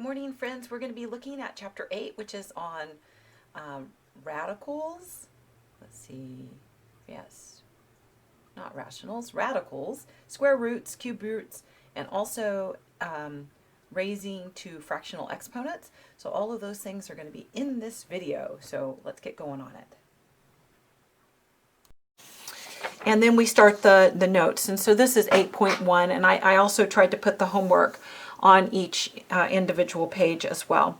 morning, friends. We're going to be looking at chapter 8, which is on radicals. Let's see. Yes, not rationals, radicals, square roots, cube roots, and also raising to fractional exponents. So all of those things are going to be in this video. So let's get going on it. And then we start the notes. And so this is 8.1, and I also tried to put the homework on each individual page as well.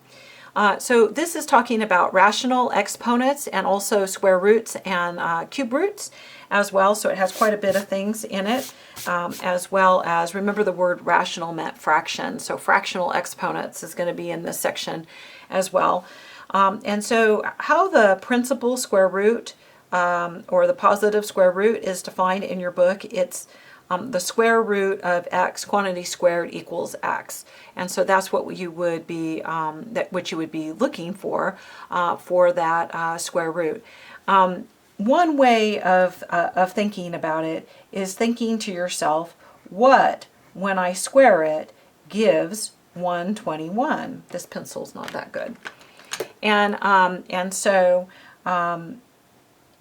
So this is talking about rational exponents and also square roots and cube roots as well. So it has quite a bit of things in it, as well as, remember, the word rational meant fraction. So fractional exponents is going to be in this section as well. And so how the principal square root or the positive square root is defined in your book, it's the square root of x, quantity squared, equals x. And so that's what you would be looking for that square root. One way of thinking about it is thinking to yourself, what, when I square it, gives 121? This pencil's not that good. And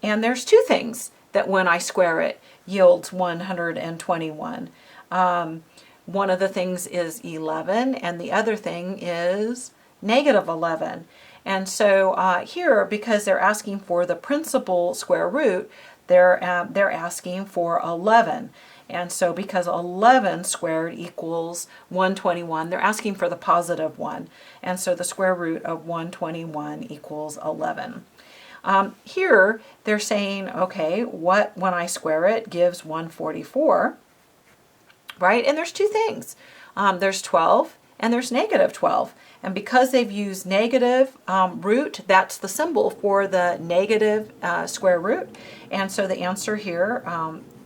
there's two things that when I square it yields 121. One of the things is 11, and the other thing is negative 11. And so here, because they're asking for the principal square root, they're asking for 11. And so because 11 squared equals 121, they're asking for the positive one. And so the square root of 121 equals 11. Here they're saying, okay, what when I square it gives 144, right? And there's two things. There's 12 and there's negative 12. And because they've used negative root, that's the symbol for the negative square root. And so the answer here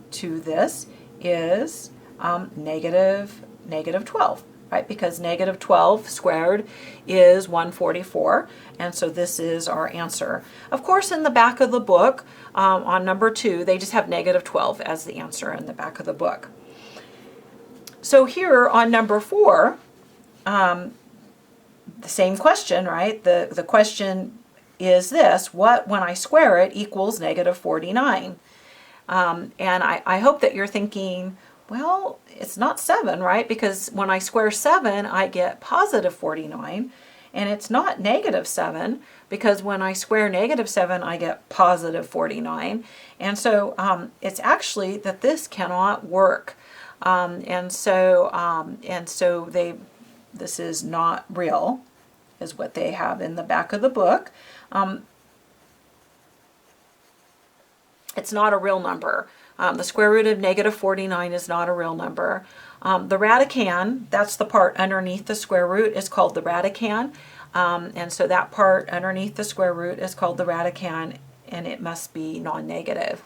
to this is negative 12. Right, because negative 12 squared is 144, and so this is our answer. Of course, in the back of the book, on number 2, they just have negative 12 as the answer in the back of the book. So here on number 4, the same question, right? The question is this: what, when I square it, equals negative 49? And I hope that you're thinking, well, it's not 7, right? Because when I square 7, I get positive 49. And it's not negative 7, because when I square negative 7, I get positive 49. And so it's actually that this cannot work. This is not real, is what they have in the back of the book. It's not a real number. The square root of negative 49 is not a real number. The radicand, that's the part underneath the square root, is called the radicand. And so that part underneath the square root is called the radicand, and it must be non-negative.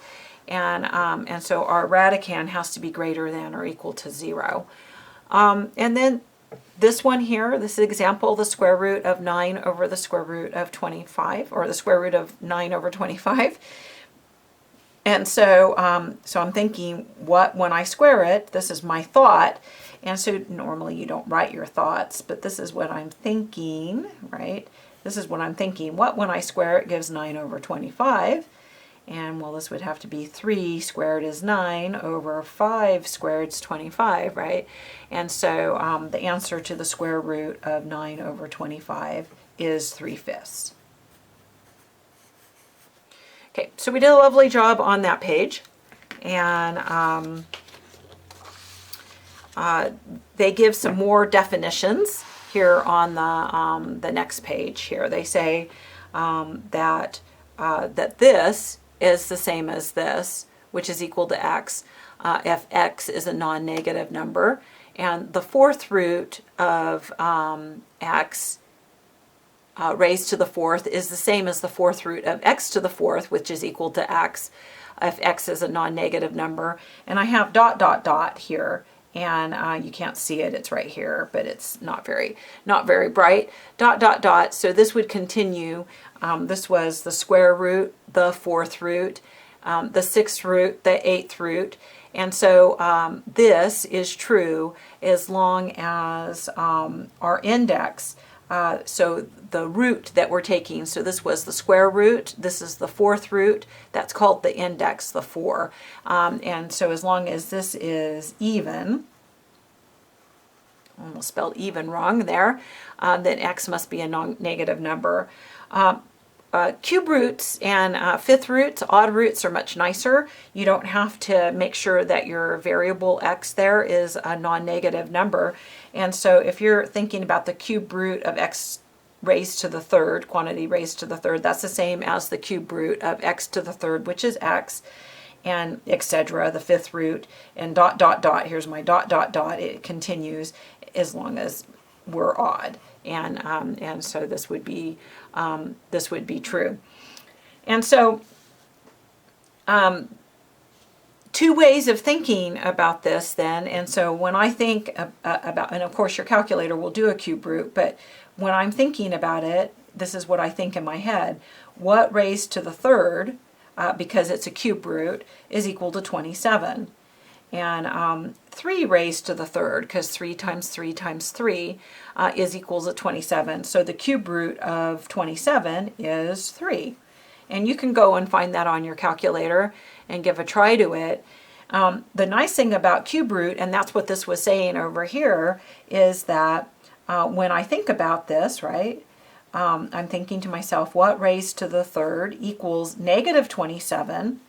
And so our radicand has to be greater than or equal to 0. And then this one here, this example, the square root of 9 over the square root of 25, or the square root of 9 over 25. And so, I'm thinking, what, when I square it, this is my thought. And so normally you don't write your thoughts, but this is what I'm thinking, right? This is what I'm thinking. What, when I square it, gives 9 over 25? And well, this would have to be 3 squared is 9 over 5 squared is 25, right? And so the answer to the square root of 9 over 25 is 3/5. Okay, so we did a lovely job on that page, and they give some more definitions here on the next page. Here they say that this is the same as this, which is equal to x, if x is a non-negative number, and the fourth root of x raised to the fourth is the same as the fourth root of x to the fourth, which is equal to x, if x is a non-negative number. And I have ... here, and you can't see it, it's right here, but it's not very bright. ... So this would continue. This was the square root, the fourth root, the sixth root, the eighth root, And so this is true as long as our index, so the root that we're taking, so this was the square root, this is the fourth root, that's called the index, the 4. And so as long as this is even, almost spelled even wrong there, then x must be a negative number. Cube roots and fifth roots, odd roots, are much nicer. You don't have to make sure that your variable x there is a non-negative number. And so if you're thinking about the cube root of x raised to the third, quantity raised to the third, that's the same as the cube root of x to the third, which is x, and etc., the fifth root, and dot, dot, dot. Here's my dot, dot, dot. It continues as long as we're odd. And so this would be true. And so two ways of thinking about this then. And so when I think about, and of course your calculator will do a cube root, but when I'm thinking about it, this is what I think in my head. What raised to the third, because it's a cube root, is equal to 27. And 3 raised to the third, because 3 times 3 times 3 is equals to 27. So the cube root of 27 is 3. And you can go and find that on your calculator and give a try to it. The nice thing about cube root, and that's what this was saying over here, is that when I think about this, right, I'm thinking to myself, what raised to the third equals negative 27?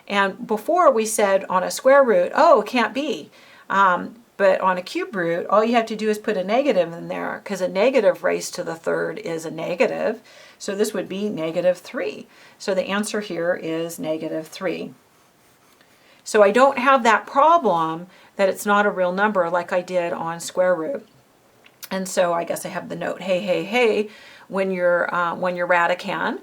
And before we said on a square root, oh, it can't be. But on a cube root, all you have to do is put a negative in there, because a negative raised to the third is a negative. So this would be negative 3. So the answer here is negative 3. So I don't have that problem that it's not a real number like I did on square root. And so I guess I have the note, hey, hey, hey, when you're radicand,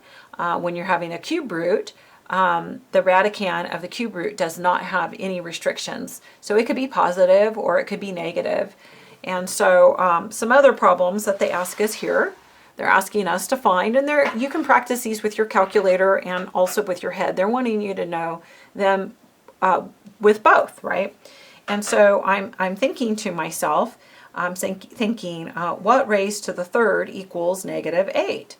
when you're having a cube root, the radicand of the cube root does not have any restrictions. So it could be positive or it could be negative. And so some other problems that they ask us here, they're asking us to find, and you can practice these with your calculator and also with your head. They're wanting you to know them with both, right? And so I'm thinking to myself, I'm thinking what raised to the third equals negative 8?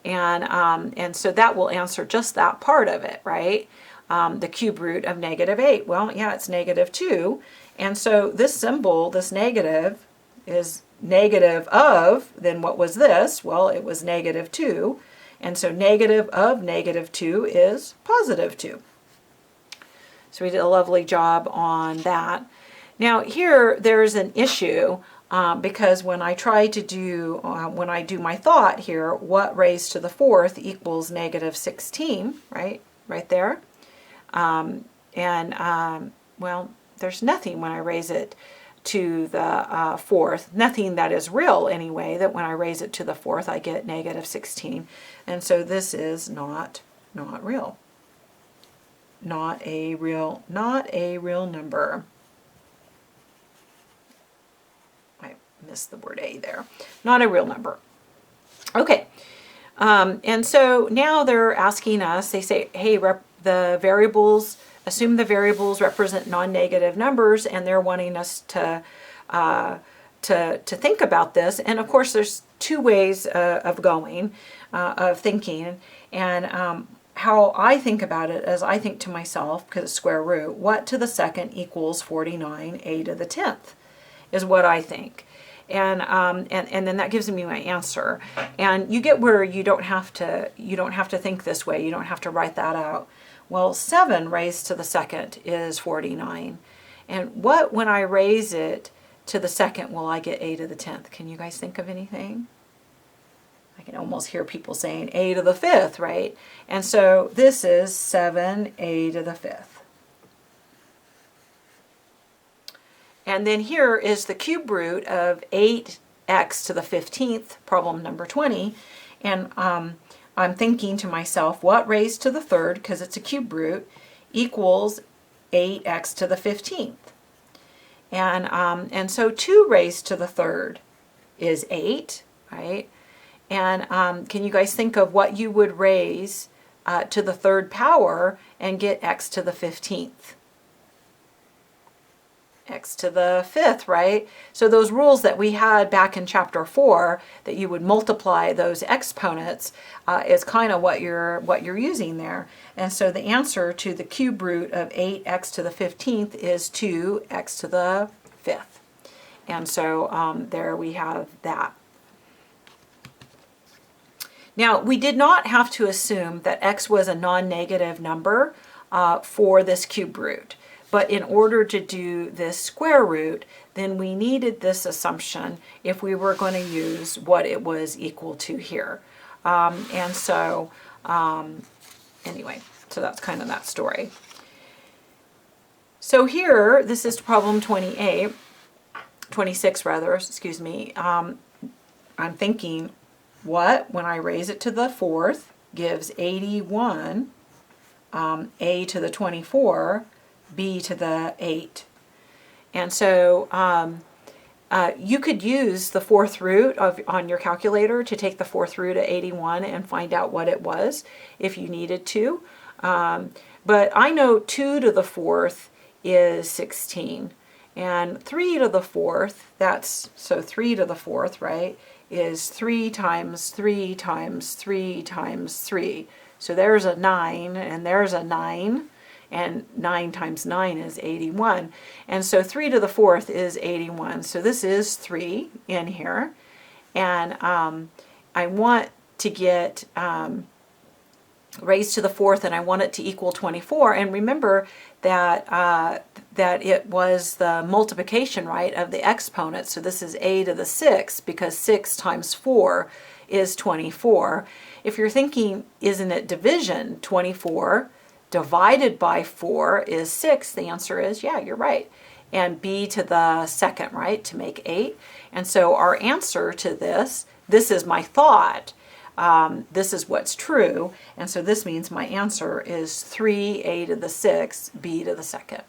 And so that will answer just that part of it, right? The cube root of negative 8. Well, yeah, it's negative 2. And so this symbol, this negative, is negative of, then what was this? Well, it was negative 2. And so negative of negative 2 is positive 2. So we did a lovely job on that. Now here, there's an issue. Because when I try to do, when I do my thought here, what raised to the fourth equals negative 16, right there. Well, there's nothing when I raise it to the fourth, nothing that is real anyway, that when I raise it to the fourth, I get negative 16. And so this is not real. Not a real number. Missed the word a there. Not a real number. Okay, and so now they're asking us, they say, hey, the variables, assume the variables represent non-negative numbers, and they're wanting us to think about this. And of course, there's two ways of going, of thinking, and how I think about it is I think to myself, because it's square root, what to the second equals 49, a to the 10th is what I think. And then that gives me my answer. And you get where you don't have to think this way. You don't have to write that out. Well, 7 raised to the second is 49. And what, when I raise it to the second, will I get a to the 10th? Can you guys think of anything? I can almost hear people saying a to the 5th, right? And so this is 7a to the 5th. And then here is the cube root of 8x to the 15th, problem number 20. And I'm thinking to myself, what raised to the third, because it's a cube root, equals 8x to the 15th. And so 2 raised to the third is 8, right? And can you guys think of what you would raise to the third power and get x to the 15th? x to the 5th, right? So those rules that we had back in chapter 4, that you would multiply those exponents, is kind of what you're using there. And so the answer to the cube root of 8x to the 15th is 2x to the 5th. And so there we have that. Now, we did not have to assume that x was a non-negative number for this cube root. But in order to do this square root, then we needed this assumption if we were going to use what it was equal to here. Anyway, so that's kind of that story. So here, this is problem 26 rather, excuse me. I'm thinking, what, when I raise it to the 4th, gives 81, a to the 24, b to the 8. And so you could use the 4th root on your calculator to take the 4th root of 81 and find out what it was if you needed to. But I know 2 to the 4th is 16. And 3 to the 4th, so 3 to the 4th, right, is 3 times 3 times 3 times 3. So there's a 9, and there's a 9. And 9 times 9 is 81. And so 3 to the 4th is 81. So this is 3 in here. And I want to get raised to the 4th, and I want it to equal 24. And remember that that it was the multiplication, right, of the exponents. So this is a to the 6, because 6 times 4 is 24. If you're thinking, isn't it division? 24 divided by 4 is 6. The answer is, yeah, you're right. And b to the 2nd, right, to make 8. And so our answer to this is my thought. This is what's true. And so this means my answer is 3a to the 6, b to the 2nd.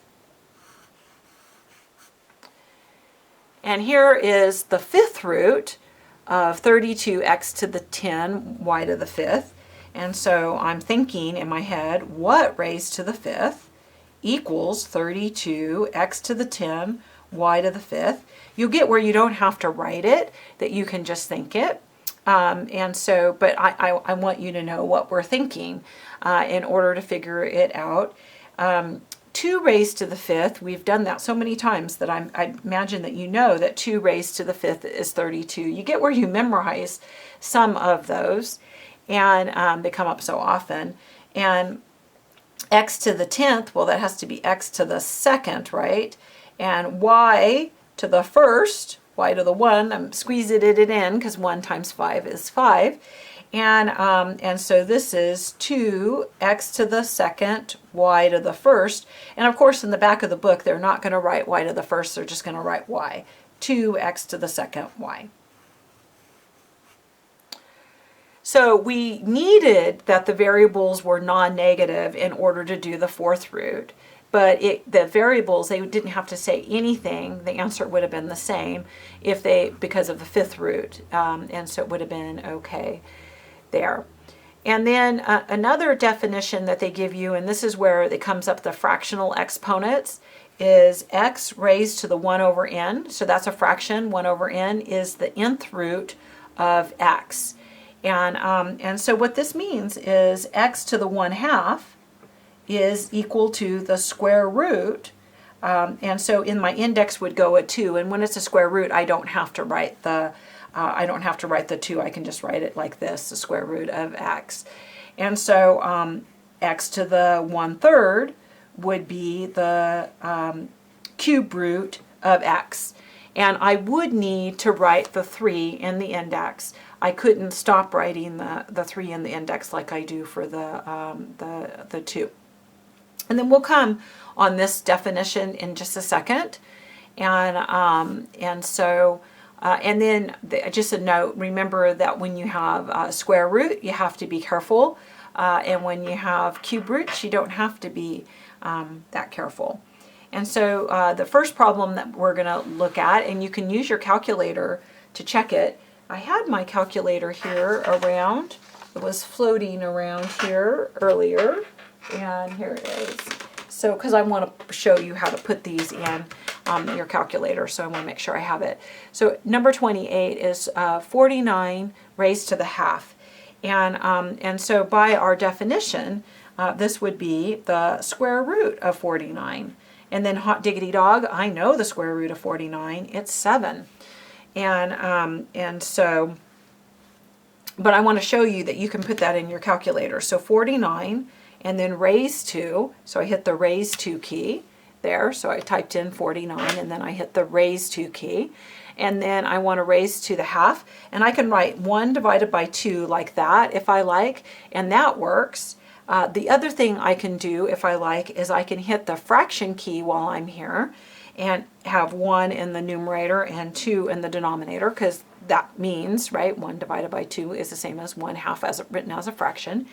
And here is the 5th root of 32x to the 10, y to the 5th. And so I'm thinking in my head, what raised to the 5th equals 32x to the 10, y to the 5th. You'll get where you don't have to write it, that you can just think it. And so, but I want you to know what we're thinking in order to figure it out. 2 raised to the 5th, we've done that so many times that I imagine that you know that 2 raised to the 5th is 32. You get where you memorize some of those, and they come up so often. And x to the 10th, well, that has to be x to the 2nd, right? And y to the 1st, y to the 1, I'm squeezing it in because 1 times 5 is 5. And so this is 2x to the 2nd, y to the 1st. And of course, in the back of the book, they're not going to write y to the 1st, they're just going to write y. 2x to the 2nd, y. So we needed that the variables were non-negative in order to do the 4th root. But the variables, they didn't have to say anything. The answer would have been the same because of the 5th root. And so it would have been okay there. And then another definition that they give you, and this is where it comes up the fractional exponents, is x raised to the 1 over n. So that's a fraction. 1 over n is the nth root of x. And so what this means is x to the 1/2 is equal to the square root. And so in my index would go a 2. And when it's a square root, I don't have to write the 2. I can just write it like this, the square root of x. And so x to the 1/3 would be the cube root of x. And I would need to write the 3 in the index. I couldn't stop writing the 3 in the index like I do for the 2. And then we'll come on this definition in just a second. And so and then just a note, remember that when you have a square root, you have to be careful. And when you have cube roots, you don't have to be that careful. And so the first problem that we're going to look at, and you can use your calculator to check it. I had my calculator here around. It was floating around here earlier. And here it is. So, because I want to show you how to put these in. your calculator, so I want to make sure I have it. So number 28 is 49 raised to the half. And so by our definition, this would be the square root of 49. And then hot diggity dog, I know the square root of 49, it's 7. And so, but I want to show you that you can put that in your calculator. So 49 and then raise 2, so I hit the raise 2 key there. So I typed in 49 and then I hit the raise 2 key. And then I want to raise to the half, and I can write 1 divided by 2 like that if I like, and that works. The other thing I can do if I like is I can hit the fraction key while I'm here and have 1 in the numerator and 2 in the denominator, because that means, right, 1 divided by 2 is the same as 1/2 as written as a fraction.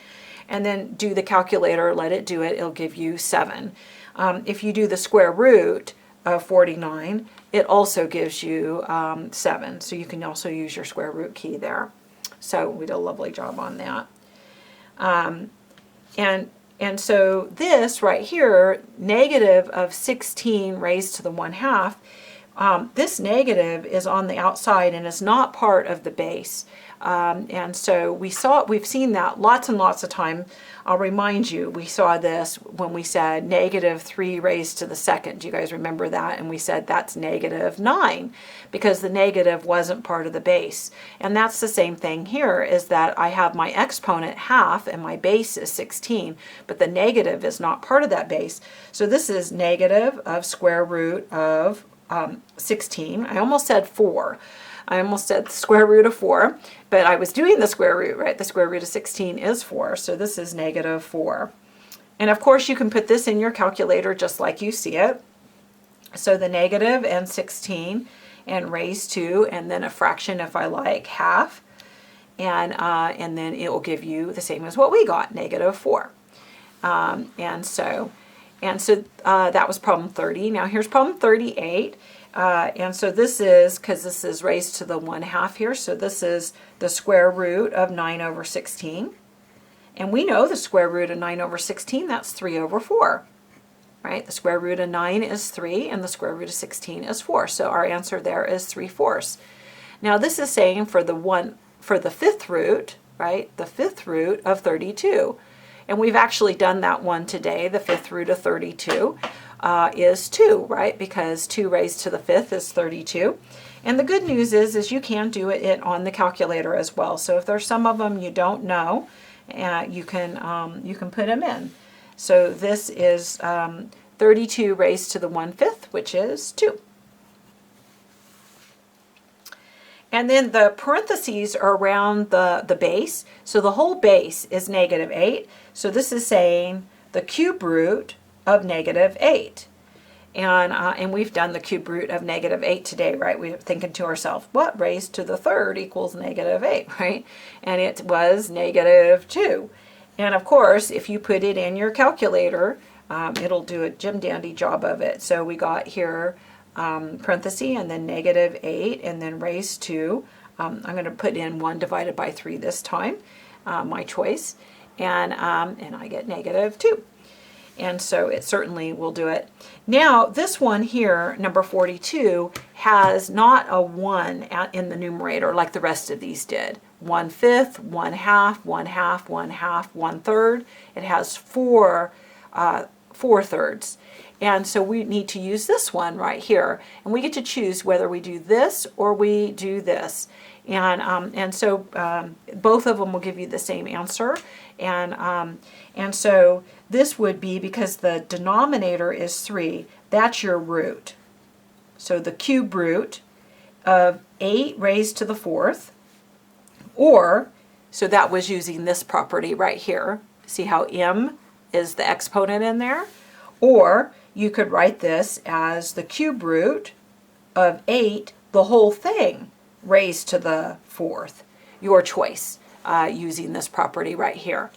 And then do the calculator, let it do it, it'll give you 7. If you do the square root of 49, it also gives you 7. So you can also use your square root key there. So we did a lovely job on that. And so this right here, negative of 16 raised to the 1/2, this negative is on the outside and is not part of the base. And so we've seen that lots and lots of time. I'll remind you, we saw this when we said negative 3 raised to the second. Do you guys remember that? And we said that's negative 9 because the negative wasn't part of the base. And that's the same thing here, is that I have my exponent half and my base is 16, but the negative is not part of that base. So this is negative of square root of 16. I almost said 4. I almost said the square root of 4, but I was doing the square root, right? The square root of 16 is 4, so this is negative 4. And of course you can put this in your calculator just like you see it. So the negative and 16 and raised to, and then a fraction if I like, half. And then it will give you the same as what we got, negative 4. And so that was problem 30. Now here's problem 38. And so this is, because this is raised to the 1/2 here, so this is the square root of 9 over 16. And we know the square root of 9 over 16, that's 3 over 4. Right? The square root of 9 is 3, and the square root of 16 is 4. So our answer there is 3/4. Now this is saying for the fifth root, right? The fifth root of 32. And we've actually done that one today. The fifth root of 32 is 2, right? Because 2 raised to the fifth is 32. And the good news is you can do it on the calculator as well. So if there's some of them you don't know, you can put them in. So this is 32 raised to the 1/5, which is 2. And then the parentheses are around the base. So the whole base is negative 8. So this is saying the cube root of negative 8. And we've done the cube root of negative 8 today, right? We're thinking to ourselves, what raised to the third equals negative 8, right? And it was negative 2. And of course, if you put it in your calculator, it'll do a Jim Dandy job of it. So we got here parenthesis and then negative 8 and then raised to, I'm going to put in 1 divided by 3 this time, my choice, and I get negative 2. And so it certainly will do it. Now this one here, number 42, has not a 1 in the numerator like the rest of these did. 1/5, 1/2, 1/2, 1/2, 1/3. It has 4 4/3. And so we need to use this one right here. And we get to choose whether we do this or we do this. And so both of them will give you the same answer. And so this would be, because the denominator is 3, that's your root. So the cube root of 8 raised to the 4th, or, so that was using this property right here. See how m is the exponent in there? Or you could write this as the cube root of 8, the whole thing, raised to the 4th. Your choice, using this property right here.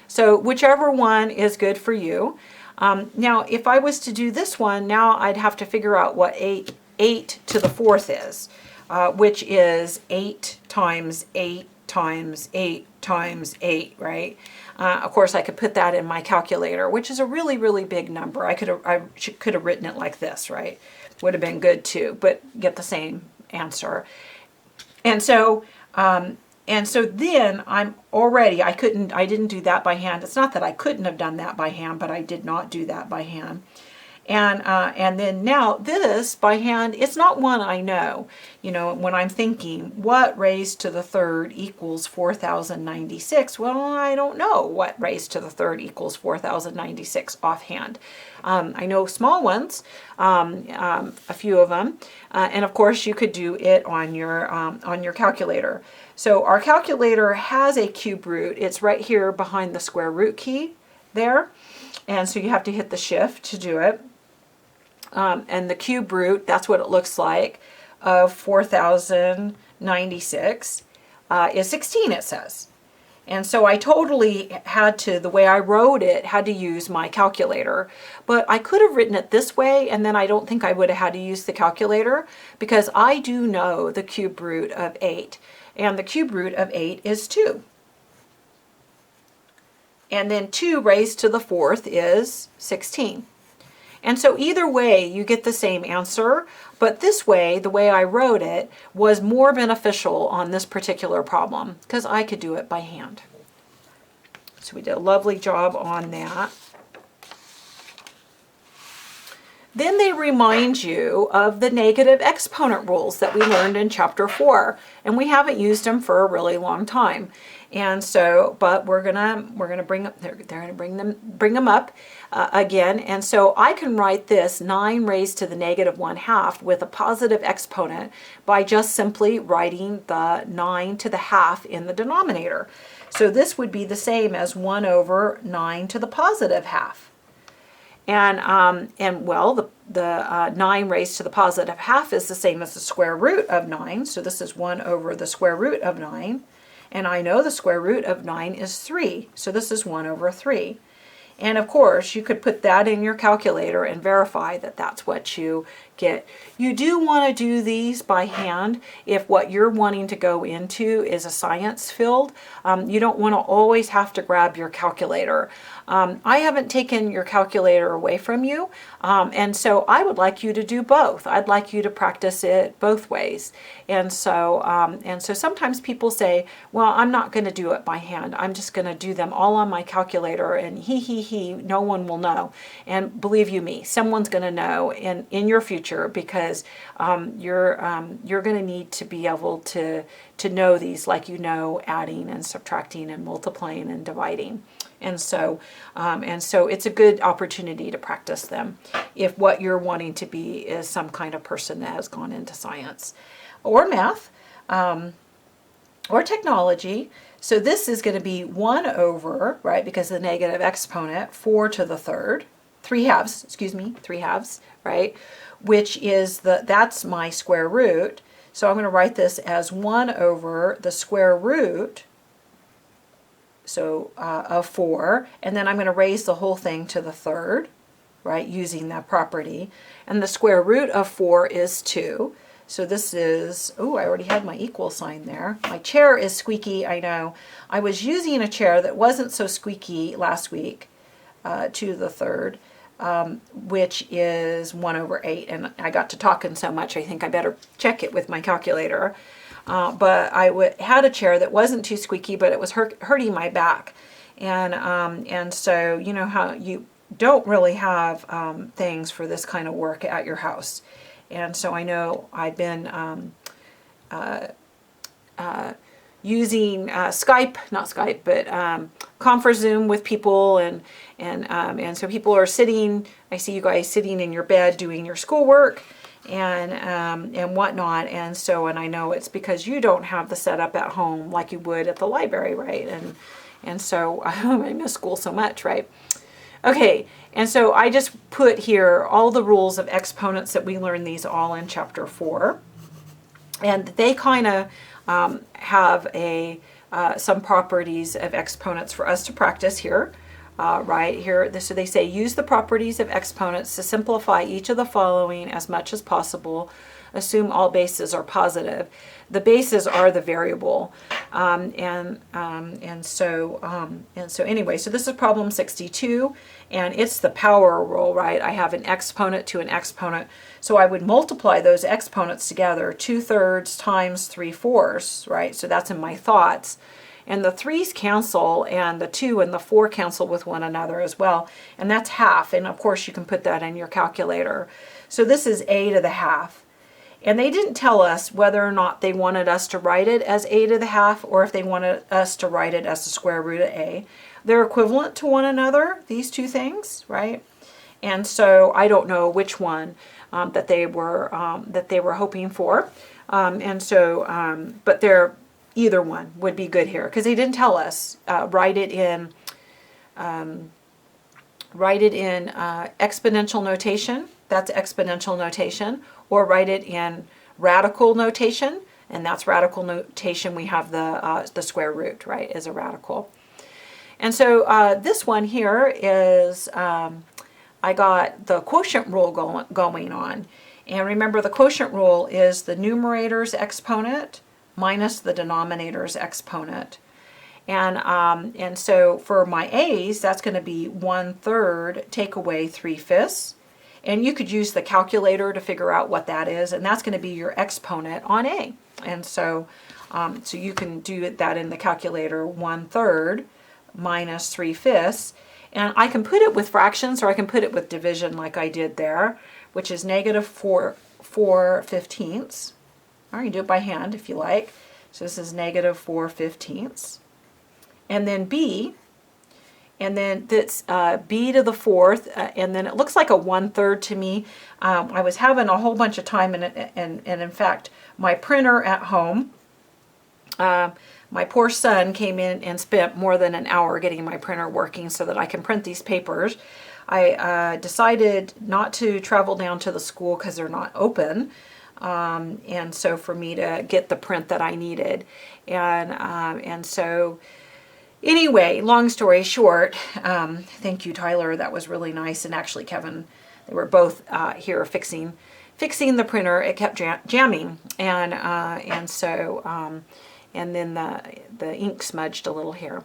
So whichever one is good for you. Now if I was to do this one, now I'd have to figure out what 8 to the 4th is, which is 8 times 8 times 8 times 8, right? Of course, I could put that in my calculator, which is a really, really big number. I could have written it like this, right? would have been good too, but get the same answer. And so then I didn't do that by hand. It's not that I couldn't have done that by hand, but I did not do that by hand. And then now this by hand, it's not one I know. You know, when I'm thinking, what raised to the third equals 4,096? Well, I don't know what raised to the third equals 4,096 offhand. I know small ones, a few of them, and of course you could do it on your calculator. So our calculator has a cube root. It's right here behind the square root key there, and so you have to hit the shift to do it. And the cube root, that's what it looks like, of 4,096 is 16, it says. And so I totally had to, the way I wrote it, had to use my calculator. But I could have written it this way, and then I don't think I would have had to use the calculator, because I do know the cube root of 8. And the cube root of 8 is 2. And then 2 raised to the fourth is 16. And so either way, you get the same answer, but this way, the way I wrote it, was more beneficial on this particular problem, because I could do it by hand. So we did a lovely job on that. Then they remind you of the negative exponent rules that we learned in chapter 4, and we haven't used them for a really long time. And so, but we're gonna bring up, they're gonna bring them up again. And so I can write this 9 raised to the negative 1/2 with a positive exponent by just simply writing the 9 to the half in the denominator. So this would be the same as 1 over 9 to the positive half. And well, the 9 raised to the positive half is the same as the square root of 9. So this is 1 over the square root of 9. And I know the square root of 9 is 3. So this is 1 over 3. And of course, you could put that in your calculator and verify that that's what you get. You do want to do these by hand if what you're wanting to go into is a science field. You don't want to always have to grab your calculator. I haven't taken your calculator away from you, and so I would like you to do both. I'd like you to practice it both ways. And so sometimes people say, well, I'm not going to do it by hand. I'm just going to do them all on my calculator, and no one will know. And believe you me, someone's going to know in your future, because you're going to need to be able to know these, like you know adding and subtracting and multiplying and dividing. And so it's a good opportunity to practice them if what you're wanting to be is some kind of person that has gone into science or math or technology. So this is going to be 1 over, right, because the negative exponent, 4 to the third, 3 halves, right, which is that's my square root. So I'm going to write this as 1 over the square root, so of 4, and then I'm going to raise the whole thing to the third, right, using that property. And the square root of 4 is 2. So this is, oh, I already had my equal sign there. My chair is squeaky, I know. I was using a chair that wasn't so squeaky last week, to the third, which is 1 over 8. And I got to talking so much, I think I better check it with my calculator. But I had a chair that wasn't too squeaky, but it was hurting my back. And so you know how you don't really have things for this kind of work at your house. And so I know I've been using not Skype, but ConferZoom with people, and so people are sitting. I see you guys sitting in your bed doing your schoolwork and whatnot. And I know it's because you don't have the setup at home like you would at the library, right? And so I miss school so much, right? Okay, and so I just put here all the rules of exponents that we learned these all in chapter 4. And they kind of have some properties of exponents for us to practice here. Right here, so they say use the properties of exponents to simplify each of the following as much as possible. assume all bases are positive. The bases are the variable. And so anyway, so this is problem 62, and it's the power rule, right? I have an exponent to an exponent. So I would multiply those exponents together, 2/3 times 3/4, right? So that's in my thoughts. And the 3's cancel, and the 2 and the 4 cancel with one another as well. And that's half. And of course you can put that in your calculator. So this is a to the half. And they didn't tell us whether or not they wanted us to write it as a to the half or if they wanted us to write it as the square root of a. They're equivalent to one another, these two things, right? And so I don't know which one that they were hoping for. But they're either one would be good here because they didn't tell us write it in exponential notation. That's exponential notation. Or write it in radical notation, and that's radical notation. We have the square root, right, as a radical. And so this one here is, I got the quotient rule going on. And remember, the quotient rule is the numerator's exponent minus the denominator's exponent. And so for my a's, that's going to be 1/3 take away 3/5. And you could use the calculator to figure out what that is, and that's going to be your exponent on a. And so, so you can do that in the calculator, 1/3 minus 3/5. And I can put it with fractions, or I can put it with division like I did there, which is -4/15. Or you can do it by hand if you like. So this is -4/15. And then b, and then that's b to the 4th, and then it looks like a 1/3 to me. I was having a whole bunch of time in it, and in fact, my printer at home, my poor son came in and spent more than an hour getting my printer working so that I can print these papers. I decided not to travel down to the school because they're not open, and so for me to get the print that I needed, and so. Anyway, long story short, thank you, Tyler. That was really nice. And actually, Kevin, they were both here fixing the printer. It kept jamming, and then the ink smudged a little here.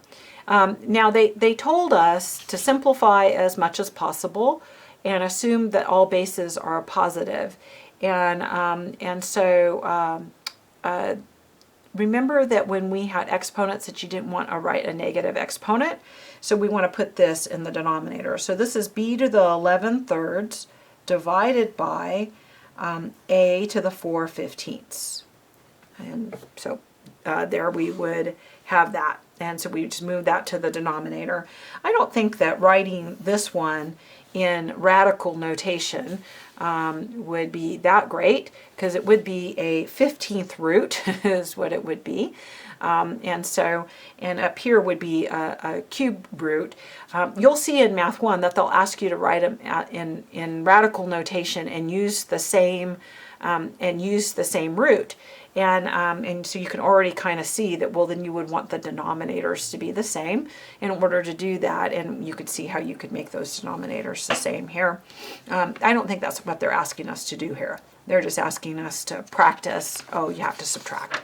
Now they told us to simplify as much as possible and assume that all bases are positive, and so. Remember that when we had exponents that you didn't want to write a negative exponent, so we want to put this in the denominator. So this is b to the 11/3 divided by a to the 4/15. And so there we would have that. And so we just move that to the denominator. I don't think that writing this one in radical notation would be that great, because it would be a 15th root is what it would be. And up here would be a cube root. You'll see in Math 1 that they'll ask you to write them in radical notation and use the same root. And so you can already kind of see that, well, then you would want the denominators to be the same in order to do that. And you could see how you could make those denominators the same here. I don't think that's what they're asking us to do here. They're just asking us to practice, oh, you have to subtract.